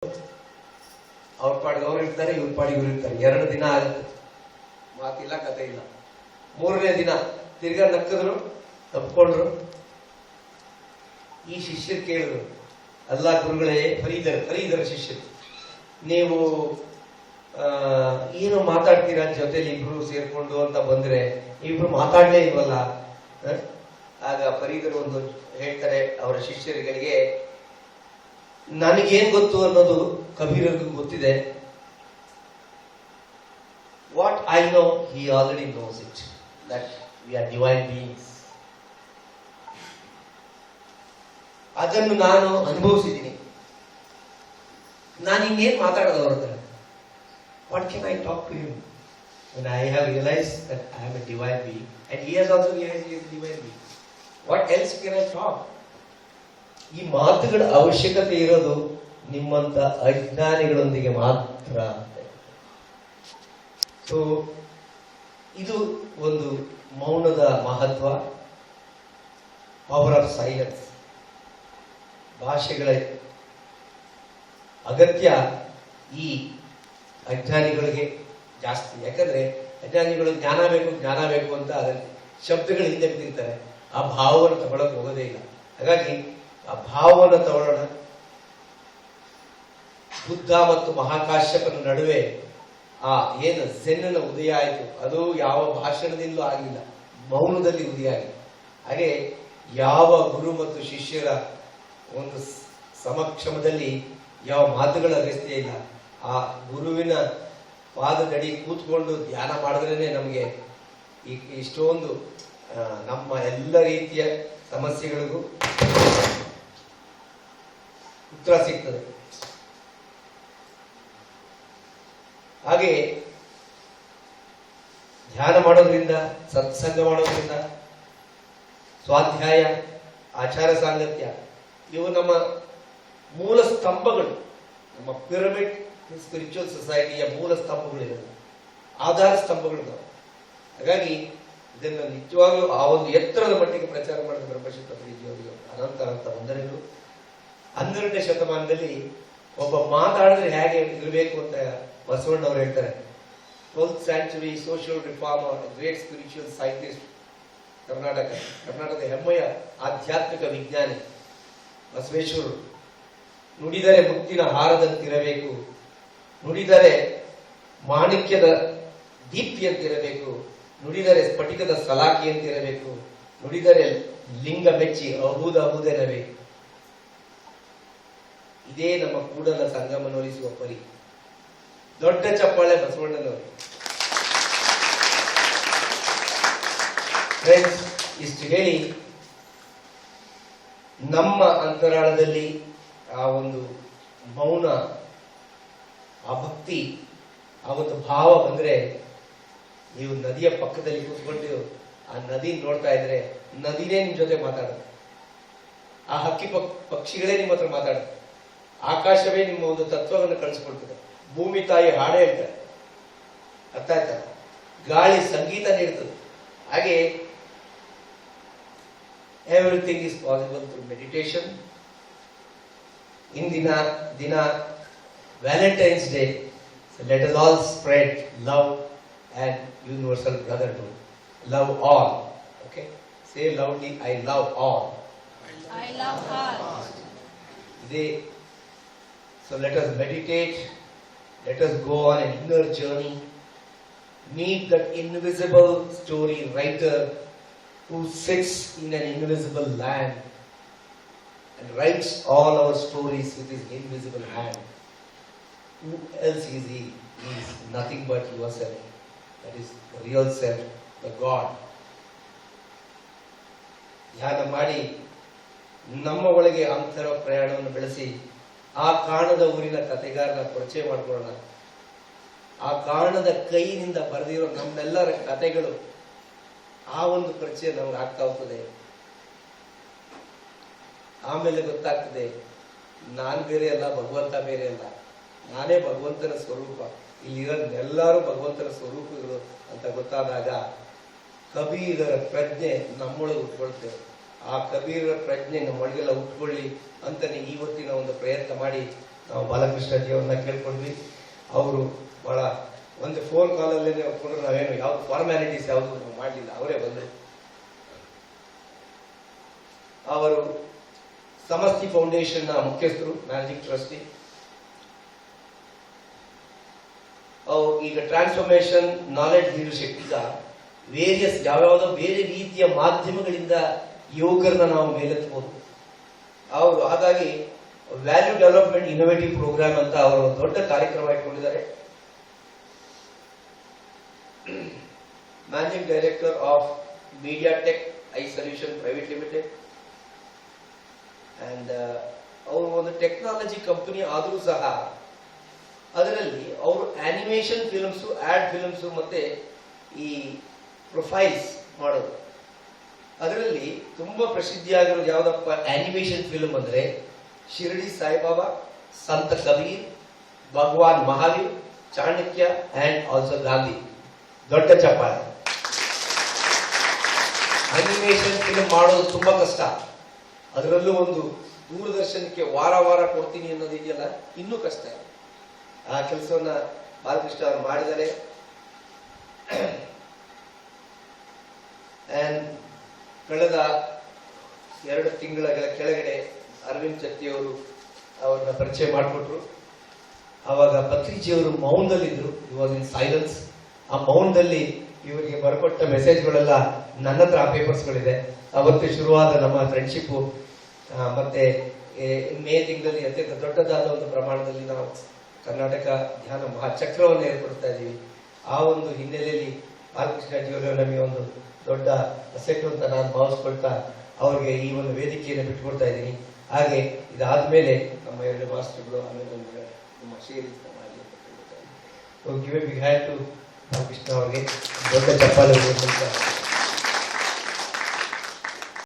ಅವ್ರ ಪಾಡಿಗೆ ಅವ್ರು ಇರ್ತಾರೆ, ಇವ್ರ ಪಾಡಿಗೆ ಇವ್ರು ಇರ್ತಾರೆ. 2 ದಿನ ಆಗುತ್ತೆ, ಮಾತಿಲ್ಲ, ಕತೆ ಇಲ್ಲ. 3ನೇ ದಿನ ತಿರ್ಗಾ ನಕ್ಕಿದ್ರು, ತಪ್ಪಿಕೊಂಡ್ರು. ಈ ಶಿಷ್ಯರು ಕೇಳಿದ್ರು, ಅಲ್ಲ ಗುರುಗಳೇ, ಫರೀದರ ಶಿಷ್ಯರು, ನೀವು ಏನು ಮಾತಾಡ್ತೀರಾ ಜೊತೆಲಿ ಇಬ್ರು ಸೇರ್ಕೊಂಡು ಅಂತ ಬಂದ್ರೆ ಇಬ್ರು ಮಾತಾಡ್ಲೇ ಇಲ್ವಲ್ಲ. ಆಗ ಫರೀದರು ಒಂದು ಹೇಳ್ತಾರೆ ಅವರ ಶಿಷ್ಯರುಗಳಿಗೆ, ನನಗೇನ್ ಗೊತ್ತು ಅನ್ನೋದು ಕಬೀರರಿಗೂ ಗೊತ್ತಿದೆ. What I know he already knows it, that we are divine beings. ಅದನ್ನು ನಾನು ಅನುಭವಿಸಿದ್ದೀನಿ. ನಾನು ಇನ್ನೇನ್ ಮಾತಾಡೋದು ಅವ್ರ ಹತ್ರ? What can I talk to him when I have realized that I am a divine being and he has also realized he is a divine being? What else can I talk? ಈ ಮಾತುಗಳ ಅವಶ್ಯಕತೆ ಇರೋದು ನಿಮ್ಮಂತ ಅಜ್ಞಾನಿಗಳೊಂದಿಗೆ ಮಾತ್ರ. So ಇದು ಒಂದು ಮೌನದ ಮಹತ್ವ, ಪವರ್ ಆಫ್ ಸೈಲೆನ್ಸ್. ಭಾಷೆಗಳ ಅಗತ್ಯ ಈ ಅಜ್ಞಾನಿಗಳಿಗೆ ಜಾಸ್ತಿ. ಯಾಕಂದ್ರೆ ಅಜ್ಞಾನಿಗಳು ಜ್ಞಾನ ಬೇಕು ಅಂತ ಶಬ್ದಗಳ ಹಿಂದೆ ಬಿದ್ದಿರ್ತಾರೆ, ಆ ಭಾವವನ್ನು ತಗೊಳಕ್ ಹೋಗೋದೇ ಇಲ್ಲ. ಹಾಗಾಗಿ ಆ ಭಾವವನ್ನು ತಗೊಳ್ಳೋಣ. ಬುದ್ಧ ಮತ್ತು ಮಹಾಕಾಶ್ಯಪನ ನಡುವೆ ಆ ಏನು ಝೆನ್ನ ಉದಯ ಆಯಿತು, ಅದು ಯಾವ ಭಾಷಣದಿಂದಲೂ ಆಗಿಲ್ಲ, ಮೌನದಲ್ಲಿ ಉದಯ ಆಗಿದೆ. ಹಾಗೆ ಯಾವ ಗುರು ಮತ್ತು ಶಿಷ್ಯರ ಒಂದು ಸಮಕ್ಷಮದಲ್ಲಿ ಯಾವ ಮಾತುಗಳ ಅಗತ್ಯ ಇಲ್ಲ. ಆ ಗುರುವಿನ ಪಾದದಡಿ ಕೂತ್ಕೊಂಡು ಧ್ಯಾನ ಮಾಡಿದ್ರೇನೆ ನಮಗೆ ಇಷ್ಟೊಂದು ನಮ್ಮ ಎಲ್ಲ ರೀತಿಯ ಸಮಸ್ಯೆಗಳಿಗೂ ಉತ್ತರ ಸಿಗ್ತದೆ. ಹಾಗೆ ಧ್ಯಾನ ಮಾಡೋದ್ರಿಂದ, ಸತ್ಸಂಗ ಮಾಡೋದ್ರಿಂದ, ಸ್ವಾಧ್ಯಾಯ, ಆಚಾರ ಸಾಂಗತ್ಯ, ಇವು ನಮ್ಮ ಮೂಲ ಸ್ತಂಭಗಳು. ನಮ್ಮ ಪಿರಮಿಡ್ ಸ್ಪಿರಿಚುವಲ್ ಸೊಸೈಟಿಯ ಮೂಲ ಸ್ತಂಭಗಳಿವೆ, ಆಧಾರ ಸ್ತಂಭಗಳು. ಹಾಗಾಗಿ ಇದನ್ನು ನಿಜವಾಗ್ಲೂ ಆ ಒಂದು ಎತ್ತರದ ಮಟ್ಟಿಗೆ ಪ್ರಚಾರ ಮಾಡಿದ ಬ್ರಹ್ಮಶಿಲ್ಪ ಪ್ರೀತಿಯವರಿಗೆ ಅನಂತ ವಂದನೆಗಳು. 12ನೇ ಶತಮಾನದಲ್ಲಿ ಒಬ್ಬ ಮಾತಾಡಿದ್ರೆ ಹೇಗೆ ಇರಬೇಕು ಅಂತ ಬಸವಣ್ಣವರು ಹೇಳ್ತಾರೆ. 12th century social reformer, great spiritual scientist, ಕರ್ನಾಟಕದ ಹೆಮ್ಮೆಯ ಆಧ್ಯಾತ್ಮಿಕ ವಿಜ್ಞಾನಿ ಬಸವೇಶ್ವರರು. ನುಡಿದರೆ ಮುತ್ತಿನ ಹಾರದಂತಿರಬೇಕು, ನುಡಿದರೆ ಮಾಣಿಕ್ಯದ ದೀಪ್ತಿಯಂತಿರಬೇಕು, ನುಡಿದರೆ ಸ್ಫಟಿಕದ ಸಲಾಕಿಯಂತಿರಬೇಕು, ನುಡಿದರೆ ಲಿಂಗ ಮೆಚ್ಚಿ ಅಹುದೆನಬೇಕು. ಇದೇ ನಮ್ಮ ಕೂಡಲ ಸಂಗಮನೊಲಿಸುವ ಪರಿ. ದೊಡ್ಡ ಚಪ್ಪಾಳೆ ಬಸವಣ್ಣನವರು. ಫ್ರೆಂಡ್ಸ್, ಇಷ್ಟು ಹೇಳಿ ನಮ್ಮ ಅಂತರಾಳದಲ್ಲಿ ಆ ಒಂದು ಮೌನ, ಆ ಭಕ್ತಿ, ಆ ಒಂದು ಭಾವ ಬಂದ್ರೆ, ನೀವು ನದಿಯ ಪಕ್ಕದಲ್ಲಿ ಕೂತ್ಕೊಂಡು ಆ ನದಿ ನೋಡ್ತಾ ಇದ್ರೆ ನದಿನೇ ನಿಮ್ ಜೊತೆ ಮಾತಾಡುತ್ತೆ, ಆ ಹಕ್ಕಿ ಪಕ್ಷಿಗಳೇ ನಿಮ್ಮ ಹತ್ರ ಮಾತಾಡುತ್ತೆ, ಆಕಾಶವೇ ನಿಮ್ಮ ಒಂದು ತತ್ವವನ್ನು ಕಳಿಸ್ಕೊಡ್ತದೆ, ಭೂಮಿ ತಾಯಿ ಹಾಡು ಹೇಳ್ತಾರೆ, ಅರ್ಥ ಆಯ್ತಾ, ಗಾಳಿ ಸಂಗೀತ ನೀಡ್ತದೆ. ಹಾಗೆ everything is possible through meditation. ಇಂದಿನ ದಿನ Valentine's day. Let us all spread love and universal brotherhood. Love all. Okay? Say loudly, I love all. I love all. So let us meditate. Let us go on an inner journey. Meet that invisible story writer who sits in an invisible land and writes all our stories with his invisible hand. Who else is he? He is nothing but yourself. That is the real self, the God. ಧ್ಯಾನ ಮಾಡಿ ನಮ್ಮ ಒಳಗೆ ಅಂತರ ಪ್ರಯಾಣವನ್ನು ಬೆಳೆಸಿ ಆ ಕಾಣದ ಊರಿನ ಕಥೆಗಾರನ ಪರಿಚಯ ಮಾಡಿಕೊಳ್ಳೋಣ. ಆ ಕಾಣದ ಕೈನಿಂದ ಬರೆದಿರೋ ನಮ್ಮೆಲ್ಲರ ಕಥೆಗಳು, ಆ ಒಂದು ಪರಿಚಯ ನಮ್ಗೆ ಆಗ್ತಾ ಹೋಗ್ತದೆ. ಆಮೇಲೆ ಗೊತ್ತಾಗ್ತದೆ, ನಾನ್ ಬೇರೆ ಅಲ್ಲ, ಭಗವಂತ ಬೇರೆ ಅಲ್ಲ, ನಾನೇ ಭಗವಂತನ ಸ್ವರೂಪ, ಇಲ್ಲಿರೋದೆಲ್ಲರೂ ಭಗವಂತನ ಸ್ವರೂಪಗಳು ಅಂತ ಗೊತ್ತಾದಾಗ ಕಬೀರರ ಪ್ರಜ್ಞೆ ನಮ್ಮೊಳಗೆ ಉಟ್ಕೊಳ್ತೇವೆ. ಆ ಕಬೀರರ ಪ್ರಜ್ಞೆ ನಮ್ಮೊಳಗೆಲ್ಲ ಉಟ್ಕೊಳ್ಳಿ ಅಂತಾನೆ ಇವತ್ತಿನ ಒಂದು ಪ್ರಯತ್ನ ಮಾಡಿ ನಾವು ಬಾಲಕೃಷ್ಣಜಿ ಅವ್ರನ್ನ ಕೇಳ್ಕೊಂಡ್ವಿ. ಅವರು ಬಹಳ ಒಂದು ಫೋನ್ ಕಾಲಲ್ಲೇ ಒಪ್ಕೊಂಡ್ರು. ನಾವೇನು ಯಾವ್ದು ಫಾರ್ಮ್ಯಾಲಿಟೀಸ್ ಯಾವುದು ನಾವು ಮಾಡಲಿಲ್ಲ, ಅವರೇ ಬಂದರು. ಅವರು ಸಮಸ್ತಿ ಫೌಂಡೇಶನ್ ನ ಮುಖ್ಯಸ್ಥರು, ಮ್ಯಾನೇಜಿಂಗ್ ಟ್ರಸ್ಟಿ. ಈಗ ಟ್ರಾನ್ಸ್ಫಾರ್ಮೇಶನ್ ನಾಲೆಡ್ಜ್ ಲೀಡರ್ಶಿಪ್, ಈಗ ವೇರಿಯಸ್ ಯಾವ್ಯಾವುದೋ ಬೇರೆ ರೀತಿಯ ಮಾಧ್ಯಮಗಳಿಂದ ಯುವಕರನ್ನ ನಾವು ಮೇಲೆತ್ತಬಹುದು. ಅವರು ಹಾಗಾಗಿ ವ್ಯಾಲ್ಯೂ ಡೆವಲಪ್ಮೆಂಟ್ ಇನೋವೇಟಿವ್ ಪ್ರೋಗ್ರಾಮ್ ಅಂತ ಅವರು ದೊಡ್ಡ ಕಾರ್ಯಕ್ರಮ ಇಟ್ಕೊಂಡಿದ್ದಾರೆ. Managing director of media tech I solution private limited. And ಅವರು ಒಂದು ಟೆಕ್ನಾಲಜಿ ಕಂಪನಿ ಆದರೂ ಸಹ ಅದರಲ್ಲಿ ಅವರು ಆನಿಮೇಷನ್ ಫಿಲ್ಮ್ಸ್, ಆಡ್ ಫಿಲ್ಮ್ಸ್ ಮತ್ತೆ ಈ ಪ್ರೊಫೈಲ್ಸ್ ಮಾಡೋದು. ಅದರಲ್ಲಿ ತುಂಬಾ ಪ್ರಸಿದ್ಧಿಯಾಗಿರೋದು ಯಾವ್ದಪ್ಪ ಆನಿಮೇಷನ್ ಫಿಲ್ಮ್ ಅಂದ್ರೆ ಶಿರಡಿ ಸಾಯಿಬಾಬಾ, ಸಂತ ಕಬೀರ್, ಭಗವಾನ್ ಮಹಾವೀರ್, ಚಾಣಕ್ಯ ಅಂಡ್ ಆಲ್ಸೋ ಗಾಂಧಿ. ದೊಡ್ಡ ಚಪ್ಪಾಳೆ. ಅನಿಮೇಷನ್ ಫಿಲ್ಮ್ ಮಾಡೋದು ತುಂಬಾ ಕಷ್ಟ. ಅದರಲ್ಲೂ ಒಂದು ದೂರದರ್ಶನಕ್ಕೆ ವಾರ ವಾರ ಕೊಡ್ತೀನಿ ಅನ್ನೋದು ಇದೆಯಲ್ಲ, ಇನ್ನೂ ಕಷ್ಟ. ಆ ಕೆಲಸವನ್ನ ಬಾಲಕೃಷ್ಣ ಅವರು ಮಾಡಿದ್ದಾರೆ. ಅಂಡ್ ಕಳೆದ 2 ತಿಂಗಳ ಕೆಳಗಡೆ ಅರವಿಂದ್ ಚತ್ತಿ ಅವರು ಅವ್ರನ್ನ ಪರಿಚಯ ಮಾಡಿಕೊಟ್ರು. ಆವಾಗ ಪತ್ರಿಜಿಯವರು ಮೌನದಲ್ಲಿದ್ರು, ಇವಾಗ ಇನ್ ಸೈಲೆನ್ಸ್. ಆ ಮೌನದಲ್ಲಿ ಇವರಿಗೆ ಬರ್ಕೊಟ್ಟ ಮೆಸೇಜ್ಗಳೆಲ್ಲ ನನ್ನ ಹತ್ರ ಆ ಪೇಪರ್ಸ್ಗಳಿದೆ. ಅವತ್ತು ಶುರುವಾದ ನಮ್ಮ ಫ್ರೆಂಡ್ಶಿಪ್ ಮತ್ತೆ ಮೇ ತಿಂಗಳಲ್ಲಿ ಅತ್ಯಂತ ದೊಡ್ಡದಾದ ಒಂದು ಪ್ರಮಾಣದಲ್ಲಿ ನಾವು ಕರ್ನಾಟಕ ಧ್ಯಾನ ಮಹಾಚಕ್ರವನ್ನು ಏರ್ಪಡ್ತಾ ಇದ್ದೀವಿ. ಆ ಒಂದು ಹಿನ್ನೆಲೆಯಲ್ಲಿ ಬಾಲಕೃಷ್ಣಜಿಯವರು ನಮಗೆ ಒಂದು ದೊಡ್ಡ ಅಸೆಟ್ ಅಂತ ನಾನು ಭಾವಿಸ್ಕೊಳ್ತಾ ಅವ್ರಿಗೆ ಈ ಒಂದು ವೇದಿಕೆಯನ್ನು ಬಿಟ್ಟುಕೊಡ್ತಾ ಇದ್ದೀನಿ. ಹಾಗೆ ಇದಾದ್ಮೇಲೆ ನಮ್ಮ 2 ಮಾಸ್ಟರ್ಗಳು, ಆಮೇಲೆ ನಮ್ಮ ಶೇರಿ ಮಾಡಲಿ ಅಂತ ಹೇಳ್ತಾ ಇದ್ದೀನಿ. Give a big hand to Balakrishna ಅವರಿಗೆ ದೊಡ್ಡ ಚಪ್ಪಾಳೆ.